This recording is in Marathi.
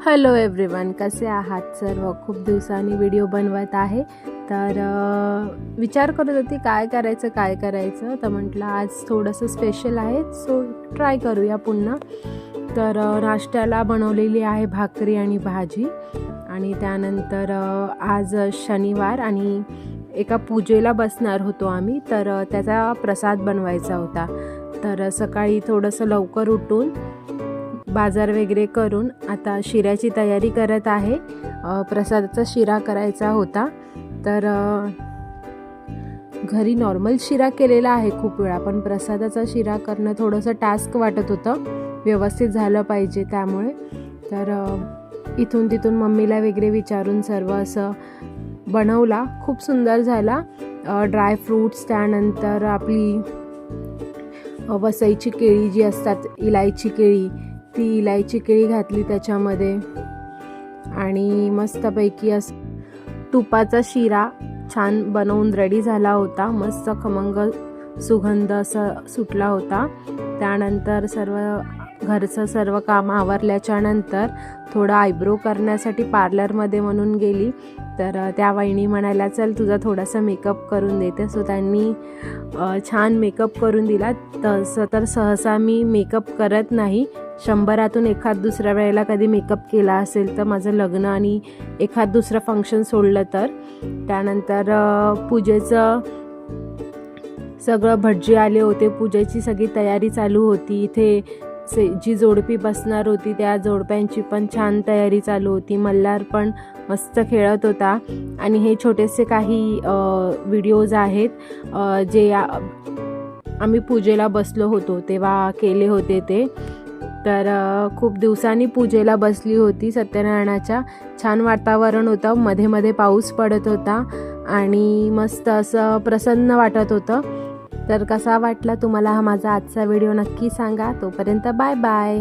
हॅलो एव्हरीवन, कसे आहात सर्व? खूप दिवसांनी व्हिडिओ बनवत आहे. तर विचार करत होती काय करायचं. तर म्हटलं आज थोडंसं स्पेशल आहे, सो ट्राय करूया पुन्हा. तर नाश्त्याला बनवलेली आहे भाकरी आणि भाजी. आणि त्यानंतर आज शनिवार आणि एका पूजेला बसणार होतो आम्ही, तर त्याचा प्रसाद बनवायचा होता. तर सकाळी थोडंसं लवकर उठून बाजार वगैरे करून आता शिऱ्याची तयारी करत आहे. प्रसादाचा शिरा करायचा होता. तर घरी नॉर्मल शिरा केलेला आहे खूप वेळा, पण प्रसादाचा शिरा करणं थोडंसं टास्क वाटत होतं, व्यवस्थित झालं पाहिजे त्यामुळे. तर इथून तिथून मम्मीला वगैरे विचारून सर्व असं बनवला. खूप सुंदर झाला. ड्रायफ्रूट्स, त्यानंतर आपली वसईची केळी जी असतात, इलायची केळी, ती इलायची केळी घातली त्याच्यामध्ये. आणि मस्तपैकी असं तुपाचा शिरा छान बनवून रेडी झाला होता. मस्त खमंग सुगंध असा सुटला होता. त्यानंतर घरचं सर्व काम आवरल्याच्या नंतर थोडं आयब्रो करण्यासाठी पार्लरमध्ये म्हणून गेली. तर त्या वहिनी म्हणाल्या, चल तुझा थोडासा मेकअप करून देते. सो त्यांनी छान मेकअप करून दिला. तसं तर सहसा मी मेकअप करत नाही. 100तून एखाद दुसऱ्या वेळेला कधी मेकअप केला असेल तर माझं लग्न आणि एखाद दुसरं फंक्शन सोडलं तर. त्यानंतर पूजेचं सगळं भटजी आले होते. पूजेची सगळी तयारी चालू होती. इथे जी जोडपी बसणार होती त्या जोडप्यांची पण छान तयारी चालू होती. मल्हार पण मस्त खेळत होता. आणि हे छोटेसे काही व्हिडिओज आहेत जे आम्ही पूजेला बसलो होतो तेव्हा केले होते ते. तर खूप दिवसांनी पूजेला बसली होती सत्यनारायणाच्या. छान वातावरण होतं, मध्ये मध्ये पाऊस पडत होता आणि मस्त असं प्रसन्न वाटत होतं. तर कसा वाटला तुम्हाला हा माझा आजचा व्हिडिओ नक्की सांगा. तोपर्यंत बाय बाय.